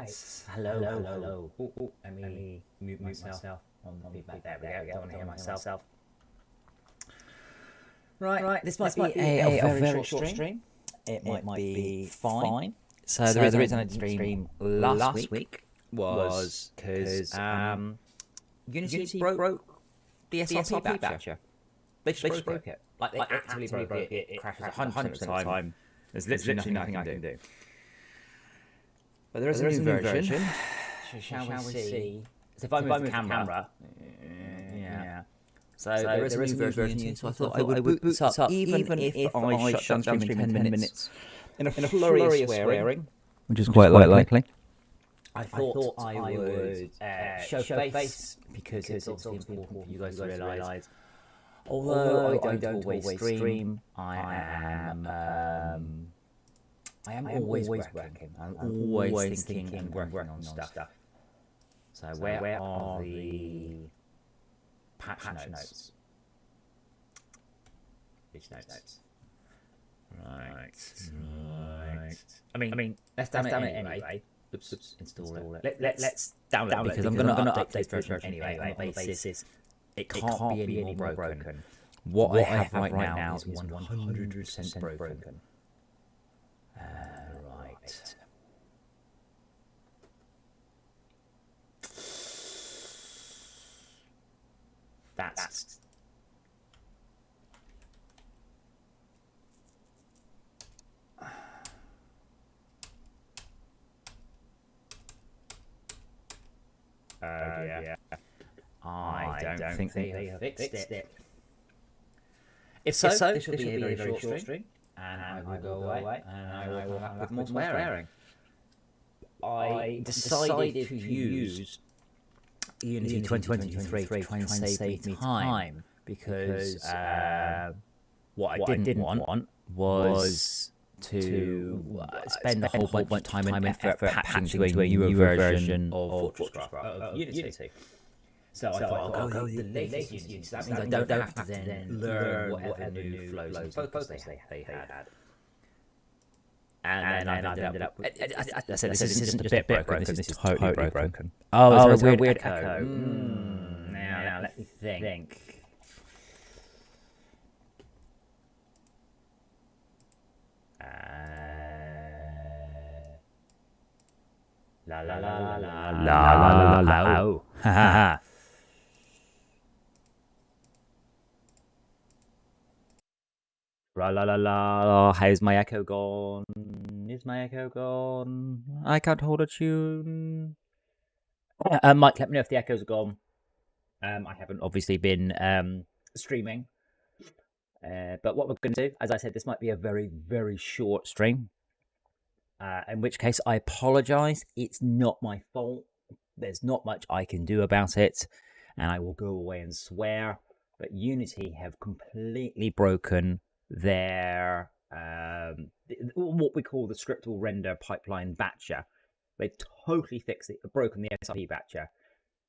Right. Hello. Ooh, let me mute myself on the feedback. There we go. I don't want to hear myself. Right. This might be a very short stream. It might be fine. So the reason I didn't stream last week was because Unity broke the SRP batcher. They just broke it. Like, they actively broke it. It crashes 100% of the time. There's literally nothing I can do. But there is a new version. Shall we see? So if I move the camera, yeah. So there is a new version. So I thought I would boot this up, even if I shut down stream in 10 minutes. In a flurry of swearing, which is quite likely. I thought I would show face, because it's obviously important for you guys to realise. Although I don't always stream, I am always working. I'm always thinking and working on stuff. So where are the patch notes? Patch notes. Right. I mean, let's download it anyway. Oops, install it. Let's download it because I'm going to update this version anyway. On the basis it can't be any more broken. What I have right now is 100% broken. Right. That's yeah. I don't think they have fixed it. If so, this will be a very short stream, and I will go away, and I will have more swearing. I decided to use Unity 2023 to try and save me time, because what I didn't want was to spend a whole bunch of time and effort patching to a newer version of FortressCraft, Unity. So I thought, I'll go the latest Unity. So that means I don't have to then learn whatever new flows and focus they had. And then I ended up with... I said, this isn't just a bit broken, this is totally broken. Oh, there's a weird echo. Now let me think. La la la la la la la la. Oh, ha. La la la la. How's my echo gone? Is my echo gone? I can't hold a tune. Mike, let me know if the echoes are gone. I haven't obviously been streaming. But what we're going to do, as I said, this might be a very, very short stream. In which case, I apologise. It's not my fault. There's not much I can do about it. And I will go away and swear. But Unity have completely broken their what we call the scriptable render pipeline batcher. They've totally fixed it, broken the SRP batcher.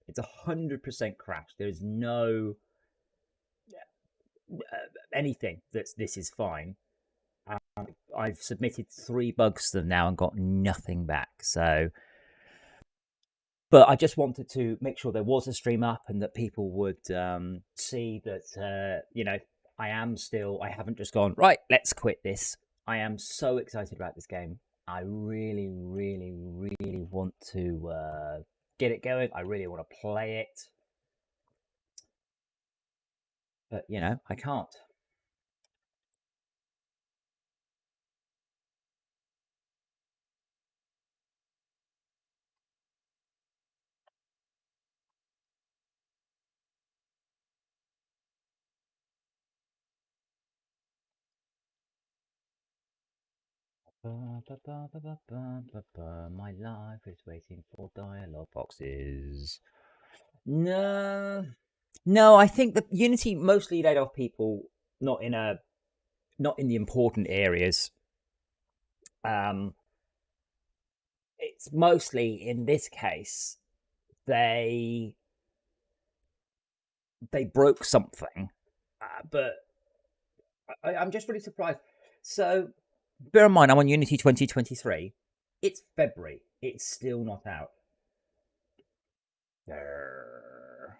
It's 100% crashed. There's no anything this is fine. I've submitted 3 bugs to them now and got nothing back. So, but I just wanted to make sure there was a stream up and that people would see that I haven't just gone, right, let's quit this. I am so excited about this game. I really, really, really want to get it going. I really want to play it. But, I can't. My life is waiting for dialogue boxes. No, I think the Unity mostly laid off people, not in the important areas. It's mostly in this case they broke something, but I'm just really surprised. So bear in mind, I'm on Unity 2023. It's February. It's still not out. Grr.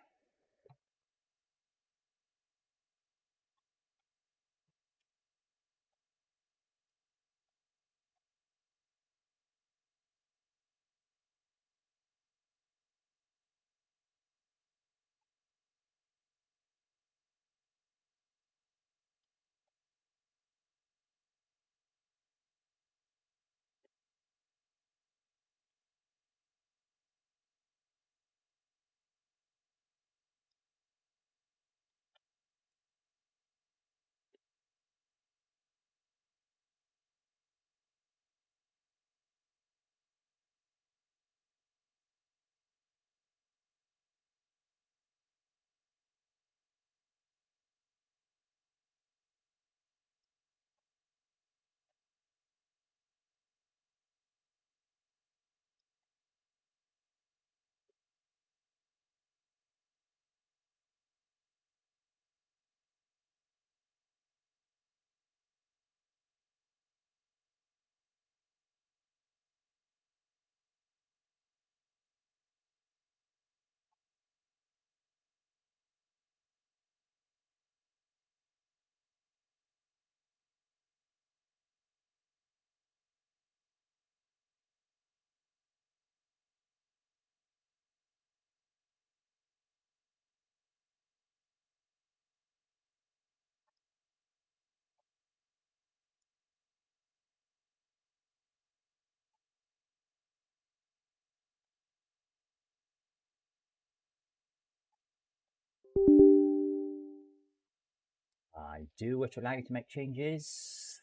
I do wish to allow you to make changes.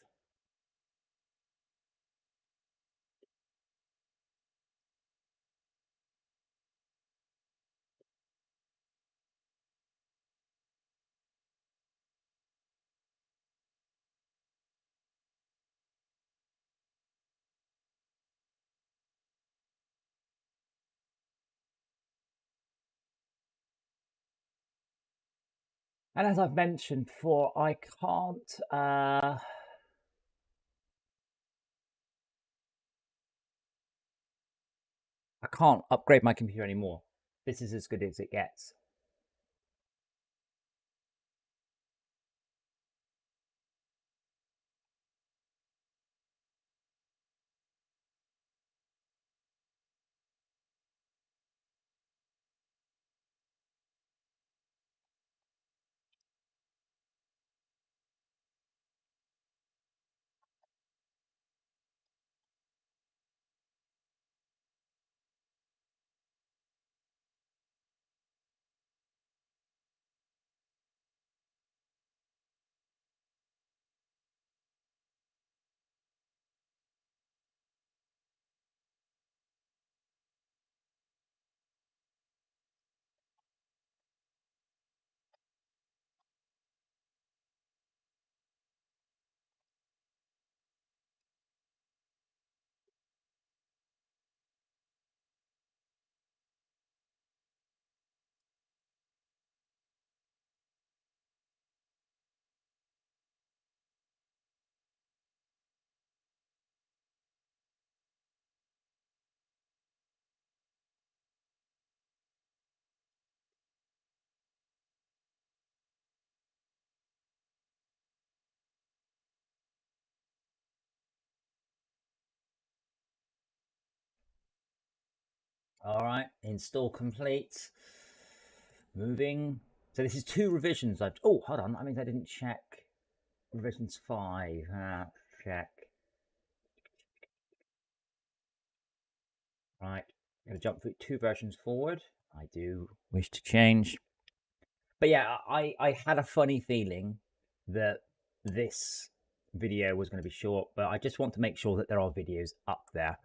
And as I've mentioned before, I can't upgrade my computer anymore. This is as good as it gets. All right, install complete. Moving. So this is 2 revisions. Oh, hold on. That means I didn't check revisions 5. Check. Right. I'm going to jump 2 versions forward. I do wish to change. But yeah, I had a funny feeling that this video was going to be short, but I just want to make sure that there are videos up there.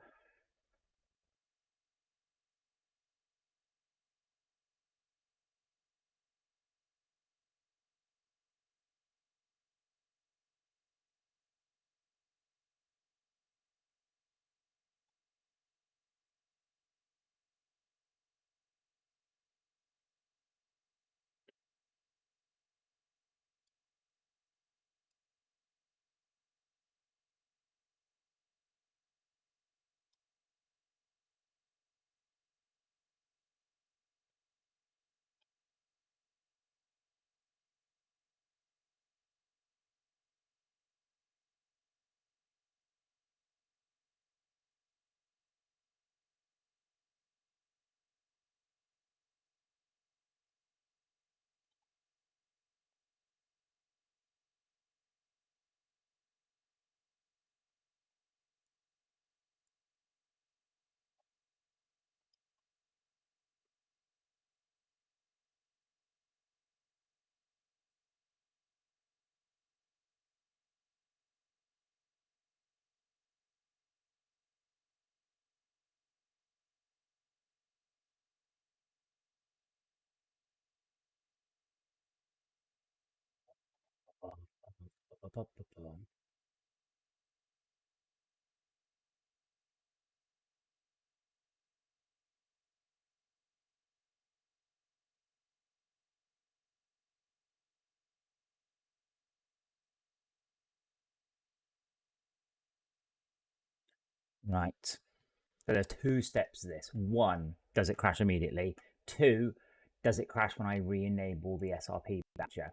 Right. So there's two steps to this. One, does it crash immediately? Two, does it crash when I re-enable the SRP batcher?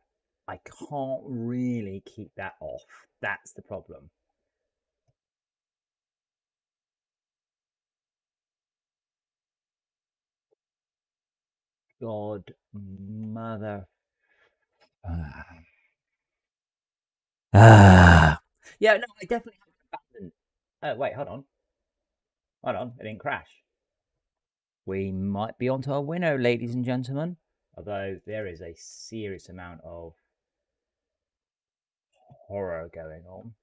I can't really keep that off. That's the problem. God, mother. Yeah, no, I definitely haven't abandoned. Oh, wait, hold on. Hold on, it didn't crash. We might be onto a winner, ladies and gentlemen. Although there is a serious amount of horror going on.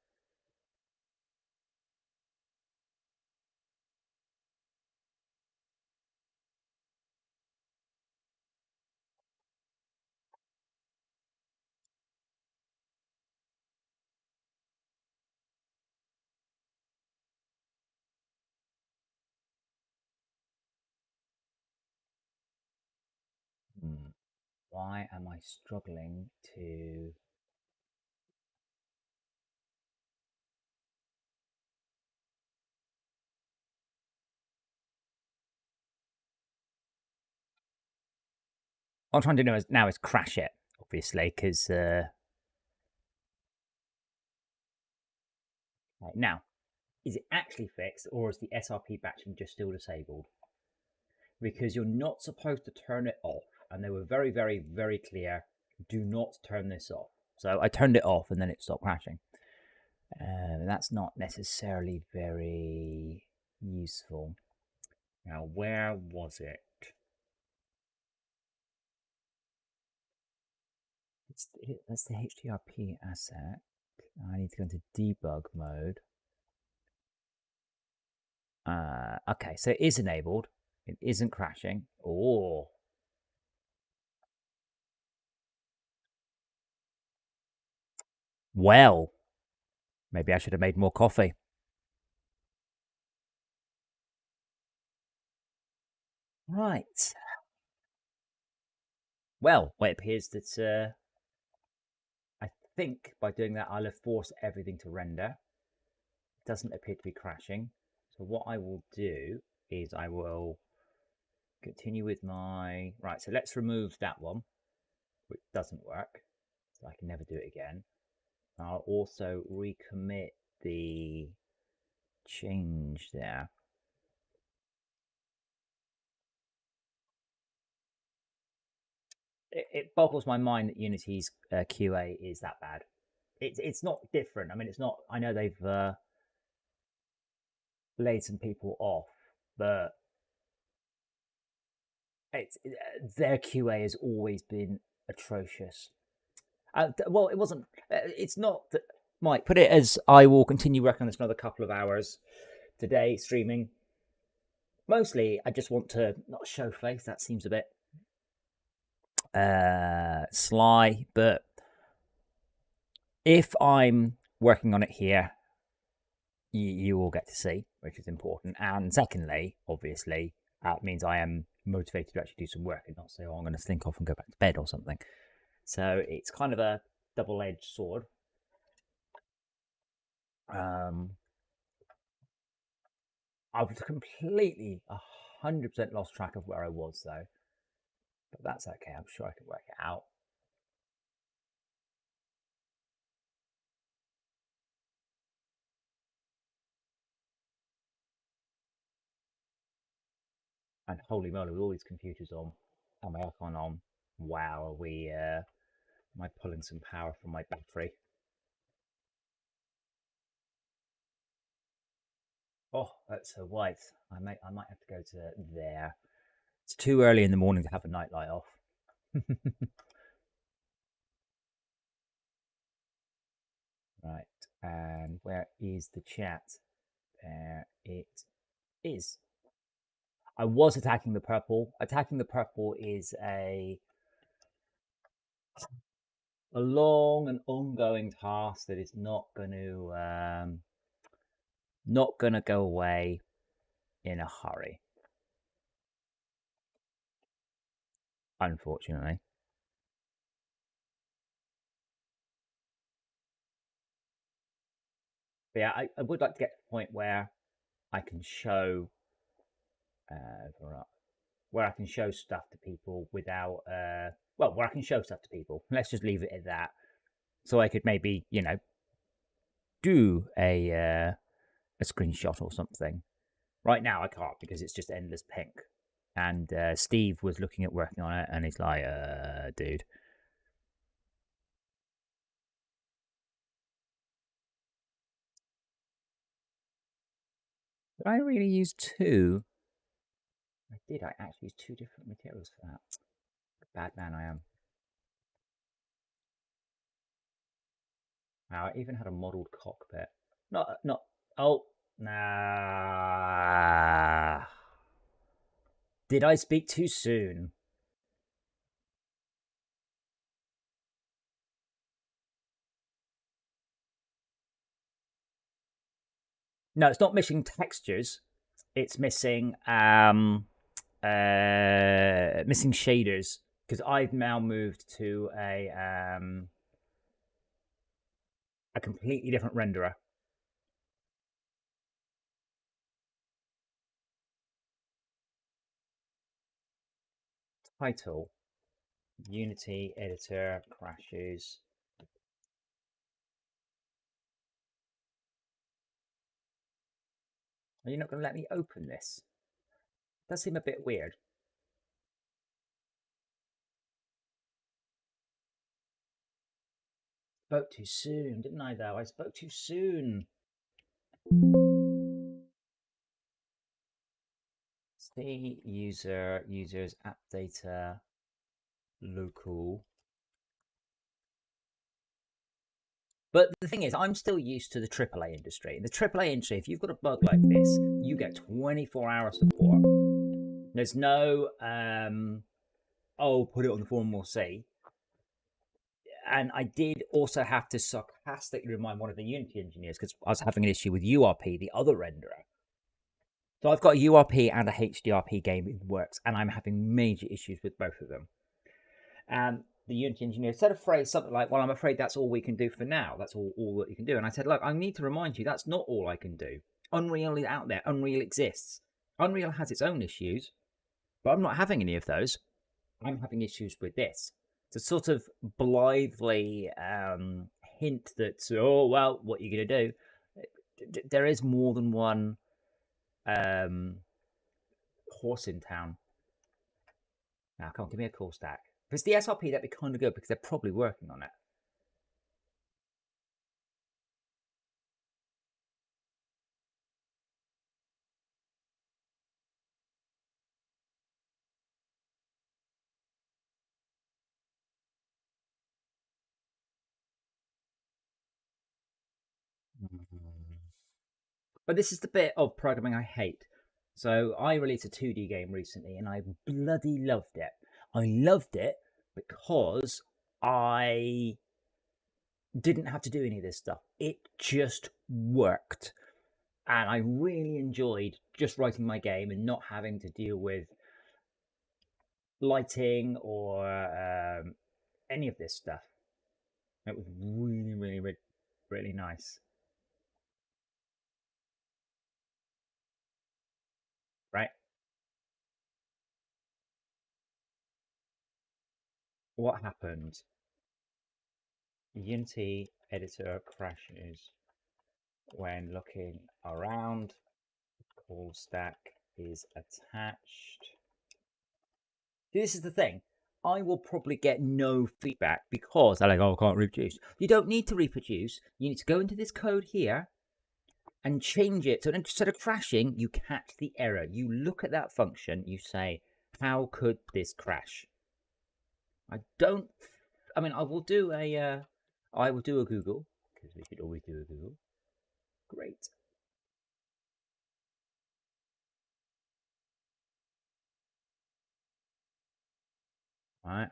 Why am I struggling to... What I'm trying to do now is crash it, obviously, because... Right, now, is it actually fixed, or is the SRP batching just still disabled? Because you're not supposed to turn it off, and they were very, very, very clear, do not turn this off. So I turned it off, and then it stopped crashing. That's not necessarily very useful. Now, where was it? That's the HDRP asset. I need to go into debug mode. Okay, so it is enabled. It isn't crashing. Oh. Well, maybe I should have made more coffee. Right. Well, it appears that I think by doing that, I'll have forced everything to render. It doesn't appear to be crashing. So what I will do is I will continue with my... Right, so let's remove that one, which doesn't work. So I can never do it again. I'll also recommit the change there. It boggles my mind that Unity's QA is that bad. It's not different. I mean, it's not. I know they've laid some people off, but their QA has always been atrocious. Well, it wasn't. It's not that. Mike, put it as I will continue working on this another couple of hours today, streaming. Mostly, I just want to not show face. That seems a bit sly, but if I'm working on it here, you will get to see, which is important. And secondly, obviously, it means I am motivated to actually do some work and not say, oh, I'm going to slink off and go back to bed or something. So it's kind of a double-edged sword. I've completely 100% lost track of where I was, though. But that's okay. I'm sure I can work it out. And holy moly, with all these computers on and my aircon on, wow, are we? Am I pulling some power from my battery? Oh, that's so white. I might have to go to there. It's too early in the morning to have a nightlight off. Right, and where is the chat? There it is. I was attacking the purple. Attacking the purple is a a long and ongoing task that is not gonna go away in a hurry, unfortunately. But yeah, I would like to get to the point where I can show where I can show stuff to people without well, where I can show stuff to people. Let's just leave it at that. So I could maybe, do a screenshot or something. Right now I can't because it's just endless pink. And Steve was looking at working on it, and he's like, dude. Did I really use two? I did. I actually used two different materials for that. Bad man I am. Wow, I even had a modelled cockpit. Not. Oh, nah. Did I speak too soon? No, it's not missing textures. It's missing missing shaders because I've now moved to a completely different renderer. Title: Unity editor crashes. Are you not going to let me open this? That does seem a bit weird. Spoke too soon, didn't I, though? I spoke too soon. See users app data local. But the thing is, I'm still used to the AAA industry. In the AAA industry, if you've got a bug like this, you get 24-hour support. There's no, oh, put it on the forum, we'll see. And I did also have to sarcastically remind one of the Unity engineers because I was having an issue with URP, the other renderer. So I've got a URP and a HDRP game in works, and I'm having major issues with both of them. And the Unity engineer said a phrase something like, well, I'm afraid that's all we can do for now. That's all that you can do. And I said, look, I need to remind you, that's not all I can do. Unreal is out there. Unreal exists. Unreal has its own issues, but I'm not having any of those. I'm having issues with this. To sort of blithely hint that, oh, well, what are you going to do? There is more than one horse in town. Now, come on, give me a call stack. If it's the SRP, that'd be kind of good because they're probably working on it. But this is the bit of programming I hate. So I released a 2D game recently and I bloody loved it. I loved it because I didn't have to do any of this stuff. It just worked. And I really enjoyed just writing my game and not having to deal with lighting or any of this stuff. It was really, really, really, really nice. Right? What happened? Unity editor crashes when looking around. Call stack is attached. This is the thing. I will probably get no feedback because they're like, oh, I can't reproduce. You don't need to reproduce. You need to go into this code here and change it. So instead of crashing, you catch the error. You look at that function. You say, how could this crash? I don't. I mean, I will do a. I will do a Google because we should always do a Google. Great. All right.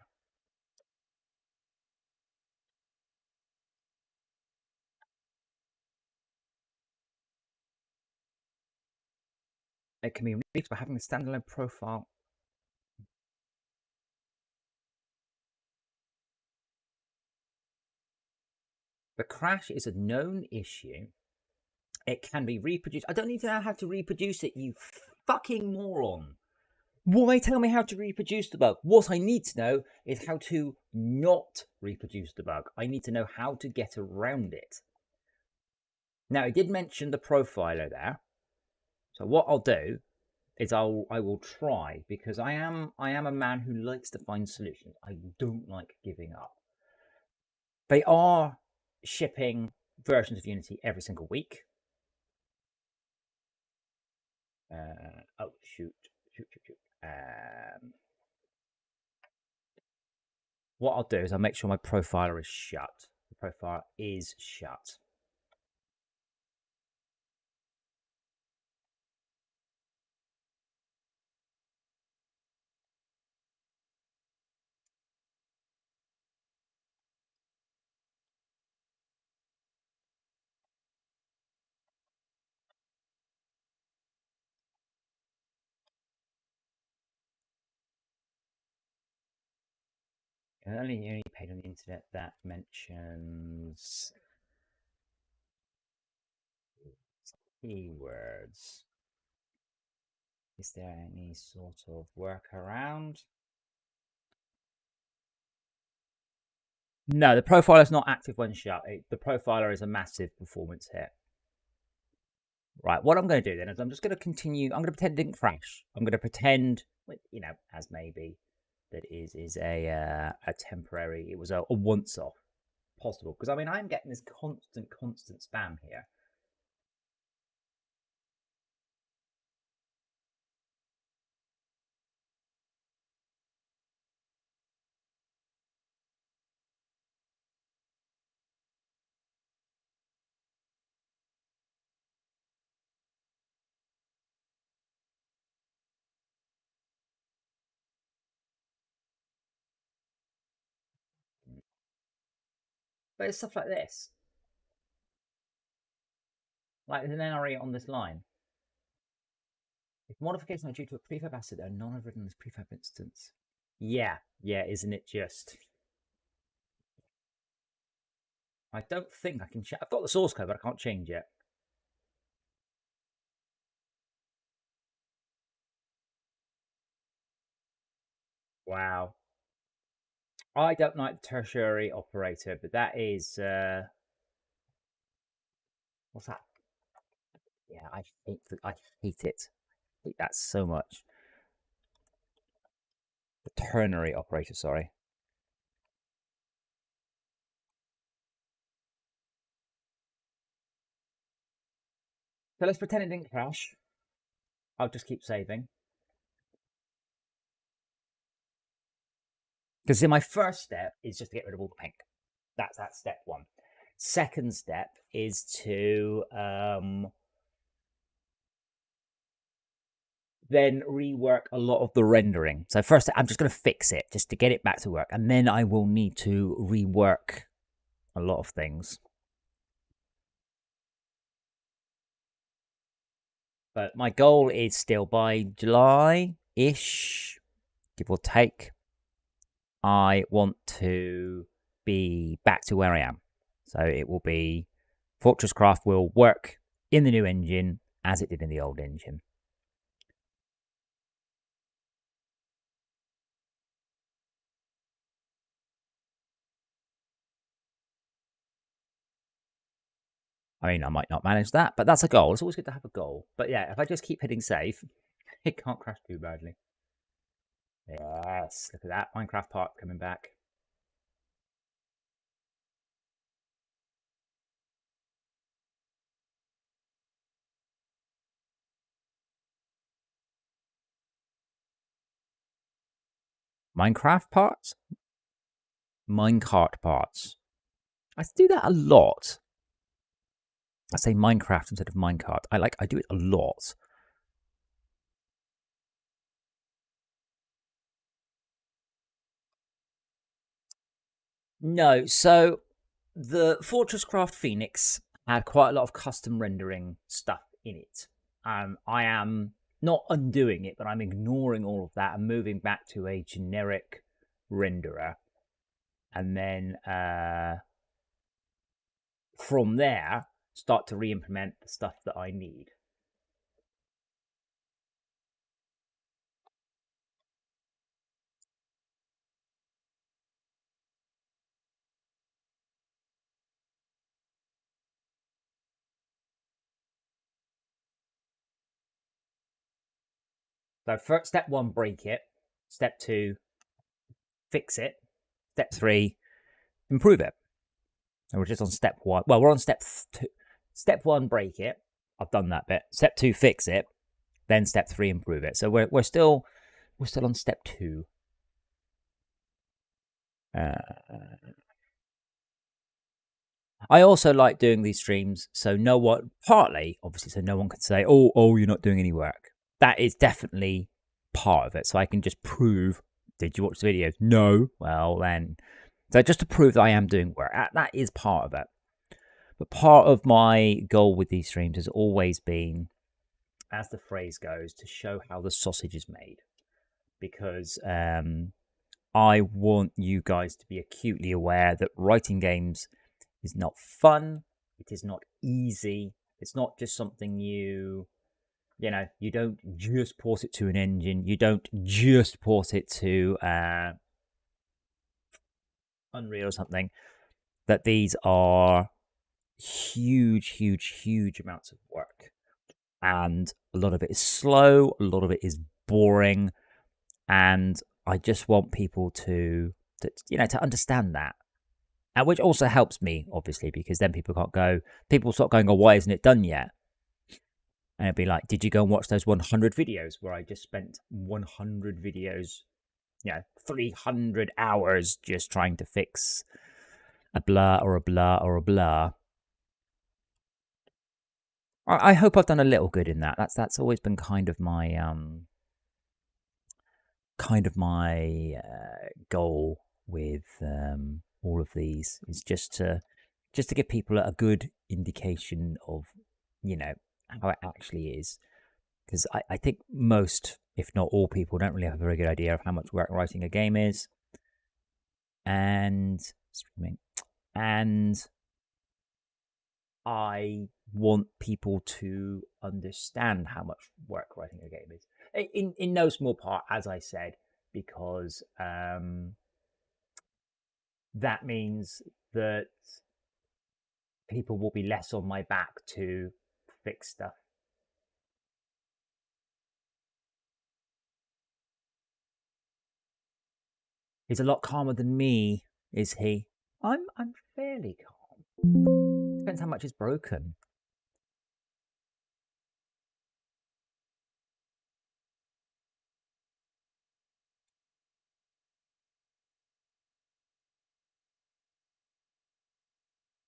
It can be reached by having a standalone profile. The crash is a known issue. It can be reproduced. I don't need to know how to reproduce it, you fucking moron. Why tell me how to reproduce the bug? What I need to know is how to not reproduce the bug. I need to know how to get around it. Now, I did mention the profiler there. So what I'll do is I will try, because I am a man who likes to find solutions. I don't like giving up. They are shipping versions of Unity every single week. Oh, shoot. What I'll do is I'll make sure my profiler is shut. The profiler is shut. Only page on the internet that mentions keywords. Is there any sort of workaround? No, the profiler is not active when shut. The profiler is a massive performance hit. Right, what I'm going to do then is I'm just going to continue. I'm going to pretend it didn't crash. I'm going to pretend, you know, as maybe that is a temporary. It was a once-off possible, because I mean I'm getting this constant spam here. But it's stuff like this. Like there's an NRE on this line. If modifications are due to a prefab asset that are non-overridden in this prefab instance. Yeah, isn't it just? I don't think I can change. I've got the source code, but I can't change it. Wow. I don't like the tertiary operator, but that is what's that? Yeah, I hate it. I hate that so much. The ternary operator, sorry. So let's pretend it didn't crash. I'll just keep saving. Because my first step is just to get rid of all the pink. That's step one. Second step is to then rework a lot of the rendering. So first, I'm just going to fix it just to get it back to work. And then I will need to rework a lot of things. But my goal is still by July-ish, give or take, I want to be back to where I am. So it will be FortressCraft will work in the new engine as it did in the old engine. I mean, I might not manage that, but that's a goal. It's always good to have a goal. But yeah, if I just keep hitting save, it can't crash too badly. Yes, look at that. Minecraft part coming back. Minecraft parts? Minecart parts. I do that a lot. I say Minecraft instead of minecart. I do it a lot. No, so the FortressCraft Phoenix had quite a lot of custom rendering stuff in it. I am not undoing it, but I'm ignoring all of that and moving back to a generic renderer. And then from there, start to re-implement the stuff that I need. So first, step 1, break it. Step 2, fix it. Step 3, improve it. And we're just on step 1. Well, we're on step 2. Step 1, break it. I've done that bit. Step 2, fix it. Then step 3, improve it. So we're still on step 2. I also like doing these streams so partly obviously so no one can say, oh, you're not doing any work. That is definitely part of it. So I can just prove, did you watch the videos? No. Well then, so just to prove that I am doing work, that is part of it. But part of my goal with these streams has always been, as the phrase goes, to show how the sausage is made. Because I want you guys to be acutely aware that writing games is not fun. It is not easy. It's not just something you don't just port it to an engine. You don't just port it to Unreal or something. That these are huge amounts of work. And a lot of it is slow. A lot of it is boring. And I just want people to understand that. And which also helps me, obviously, because then people start going, oh, why isn't it done yet? And it'd be like, did you go and watch those 100 videos where I just spent 100 videos, 300 hours just trying to fix a blur or a blur or a blur? I hope I've done a little good in that. That's always been kind of my goal with all of these, is just to give people a good indication of how it actually is, because I think most, if not all, people don't really have a very good idea of how much work writing a game is, and I want people to understand how much work writing a game is, in no small part, as I said, because that means that people will be less on my back to fix stuff. He's a lot calmer than me, is he? I'm fairly calm. Depends how much is broken.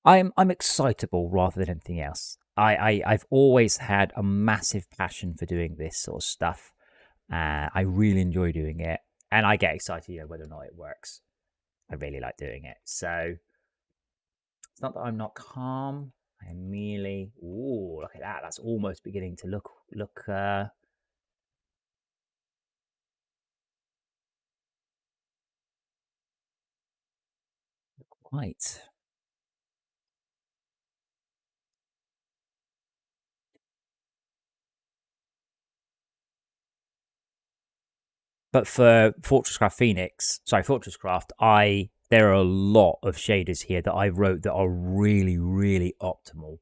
I'm excitable rather than anything else. I've always had a massive passion for doing this sort of stuff. I really enjoy doing it, and I get excited, whether or not it works. I really like doing it. So it's not that I'm not calm. I am merely, ooh, look at that. That's almost beginning to look quite. But for FortressCraft, there are a lot of shaders here that I wrote that are really, really optimal.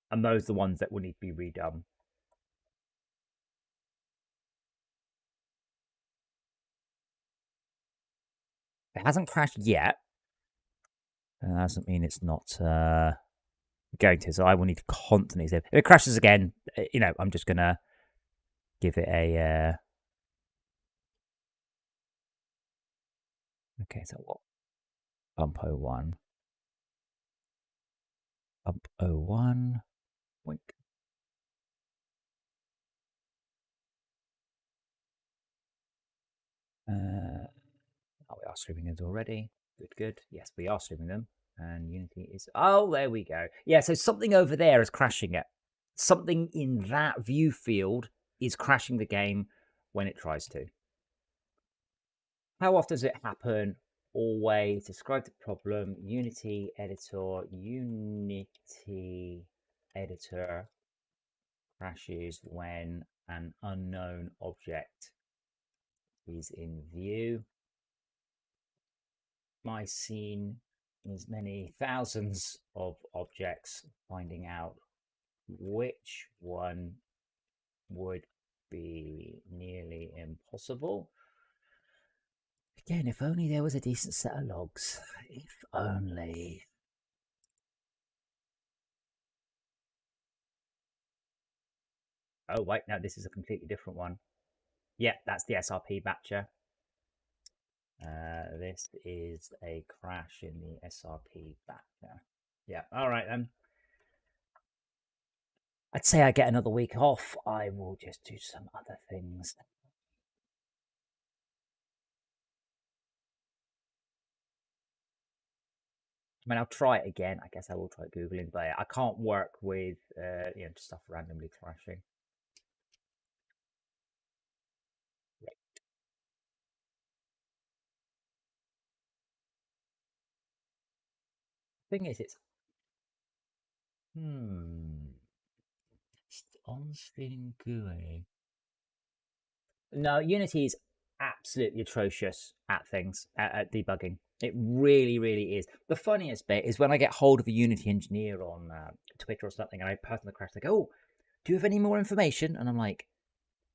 And those are the ones that will need to be redone. It hasn't crashed yet. That doesn't mean it's not going to. So I will need to constantly save. If it crashes again, I'm just going to give it a... Okay, so what? Bump 01. Bump 01. Boink. Oh, we are streaming those already. Good. Yes, we are streaming them. And Unity is, oh, there we go. Yeah, so something over there is crashing it. Something in that view field is crashing the game when it tries to. How often does it happen? Always. Describe the problem. Unity editor crashes when an unknown object is in view. My scene is many thousands of objects, finding out which one would be nearly impossible. Again, if only there was a decent set of logs. If only. Oh, wait, no, this is a completely different one. Yeah, that's the SRP batcher. This is a crash in the SRP batcher. Yeah, all right then. I'd say I get another week off. I will just do some other things. I mean, I'll try it again. I guess I will try Googling, but I can't work with stuff randomly crashing. Thing is, it's on spinning GUI. No, Unity is absolutely atrocious at things, at debugging. It really, really is. The funniest bit is when I get hold of a Unity engineer on Twitter or something, and I pass them the crash, they go, "Oh, do you have any more information?" And I'm like,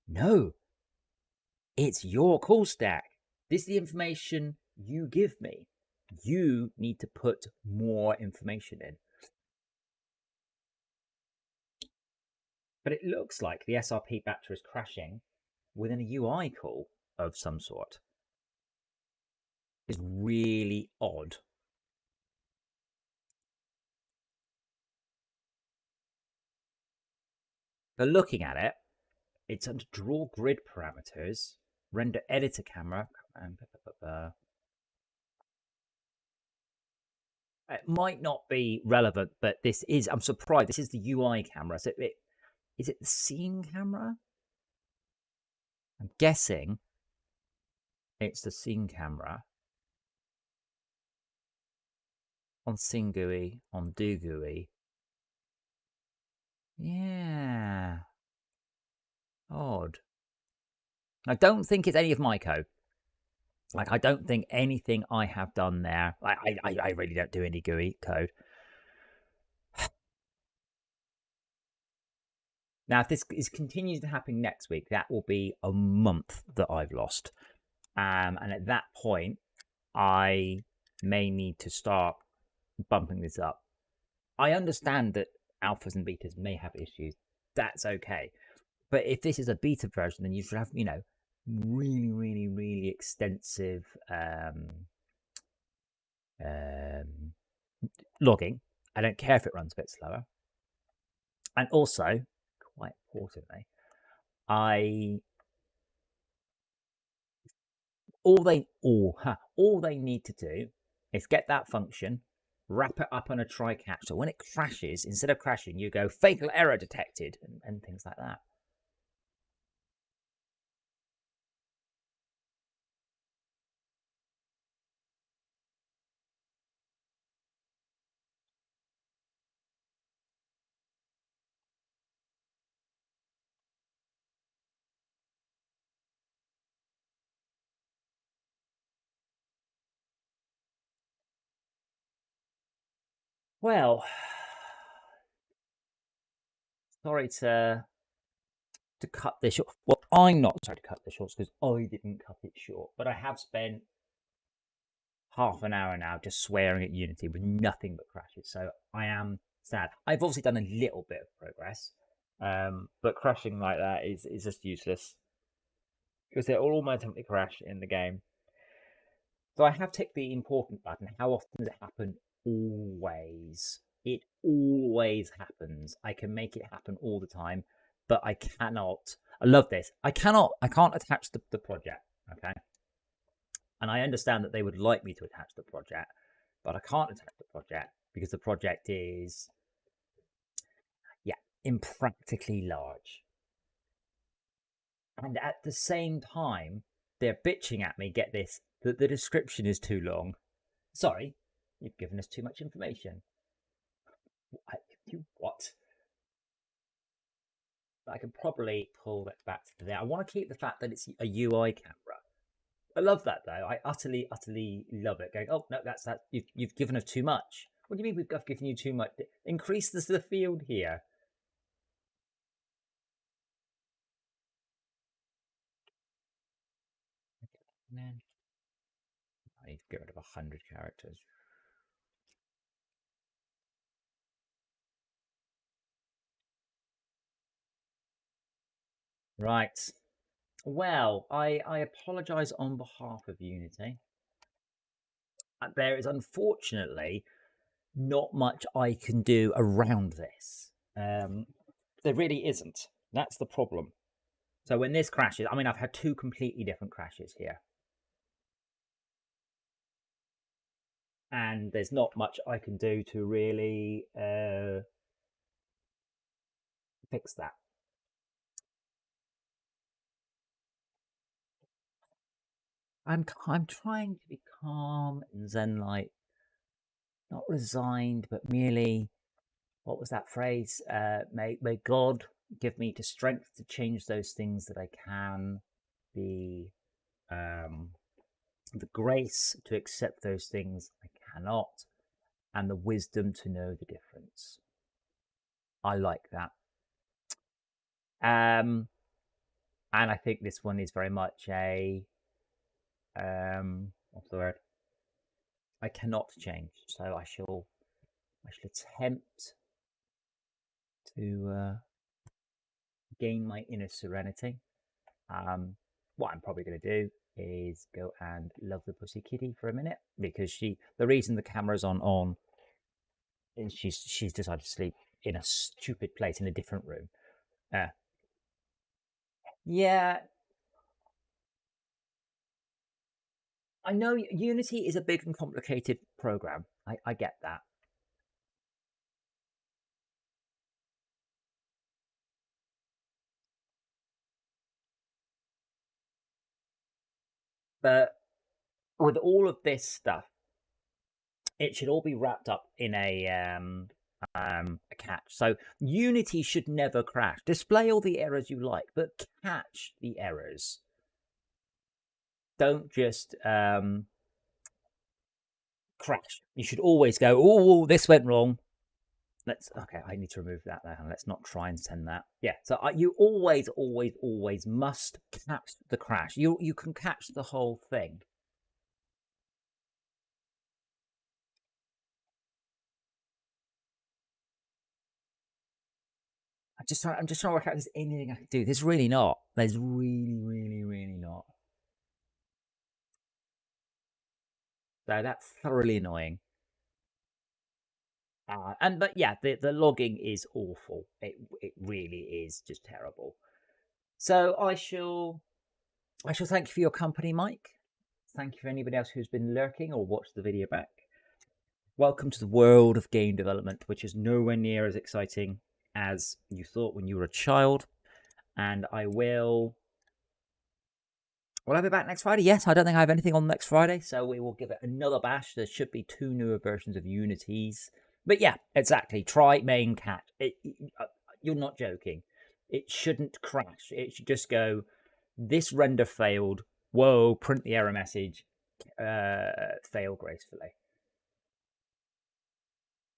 "No, it's your call stack. This is the information you give me. You need to put more information in." But it looks like the SRP batcher is crashing within a UI call of some sort. It's really odd. So looking at it, it's under draw grid parameters, render editor camera, and it might not be relevant, but this is, I'm surprised, this is the UI camera. So is it the scene camera? I'm guessing it's the scene camera. On scene GUI, on do GUI. Yeah. Odd. I don't think it's any of my code. Like, I don't think anything I have done there. I really don't do any GUI code. Now, if this continues to happen next week, that will be a month that I've lost. And at that point, I may need to start bumping this up. I understand that alphas and betas may have issues. That's okay. But if this is a beta version, then you should have, really, really, really extensive logging. I don't care if it runs a bit slower. And also, quite importantly, all they need to do is get that function, wrap it up on a try catch. So when it crashes, instead of crashing, you go fatal error detected and things like that. Well, sorry to cut this short. Well, I'm not sorry to cut this short because I didn't cut it short, but I have spent half an hour now just swearing at Unity with nothing but crashes. So I am sad. I've obviously done a little bit of progress, but crashing like that is just useless because they all automatically crash in the game. So I have ticked the important button. How often does it happen? Always. It always happens. I can make it happen all the time, but I cannot. I love this. I can't attach the project. Okay. And I understand that they would like me to attach the project, but I can't attack the project because the project is, yeah, impractically large. And at the same time, they're bitching at me, get this, that the description is too long. Sorry, you've given us too much information. What? I can probably pull that back to there. I want to keep the fact that it's a UI camera. I love that though. I utterly love it. Going, oh no, that's that. You've given us too much. What do you mean we've given you too much? Increase the field here. Man, I need to get rid of 100 characters. Right. Well, I apologise on behalf of Unity. There is unfortunately not much I can do around this. There really isn't. That's the problem. So when this crashes, I mean, I've had two completely different crashes here. And there's not much I can do to really fix that. I'm trying to be calm and zen-like, not resigned, but merely, what was that phrase? May God give me the strength to change those things that I can, the grace to accept those things I cannot, and the wisdom to know the difference. I like that. And I think this one is very much a what's the word? I cannot change, so I shall attempt to gain my inner serenity. What I'm probably going to do is go and love the pussy kitty for a minute, because the reason the camera's on is she's decided to sleep in a stupid place in a different room. Yeah, I know Unity is a big and complicated program. I get that. But with all of this stuff, it should all be wrapped up in a catch. So Unity should never crash. Display all the errors you like, but catch the errors. Don't just crash. You should always go, oh, this went wrong. Okay, I need to remove that now. Let's not try and send that. Yeah, so you always must catch the crash. You can catch the whole thing. I'm just trying to work out if there's anything I can do. There's really not. There's really not. So that's thoroughly annoying. But yeah, the logging is awful. It really is just terrible. So I shall thank you for your company, Mike. Thank you for anybody else who's been lurking or watched the video back. Welcome to the world of game development, which is nowhere near as exciting as you thought when you were a child. And Will I be back next Friday? Yes, I don't think I have anything on next Friday, so we will give it another bash. There should be 2 newer versions of Unities. But yeah, exactly. Try main catch. You're not joking. It shouldn't crash. It should just go, this render failed. Whoa, print the error message. Fail gracefully.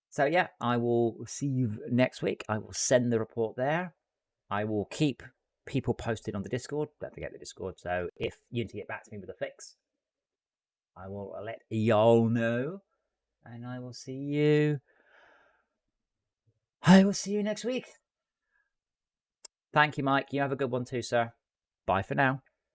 So yeah, I will see you next week. I will send the report there. I will keep people posted on the Discord. Don't forget the Discord. So if you need to get back to me with a fix, I will let y'all know. And I will see you. I will see you next week. Thank you, Mike. You have a good one too, sir. Bye for now.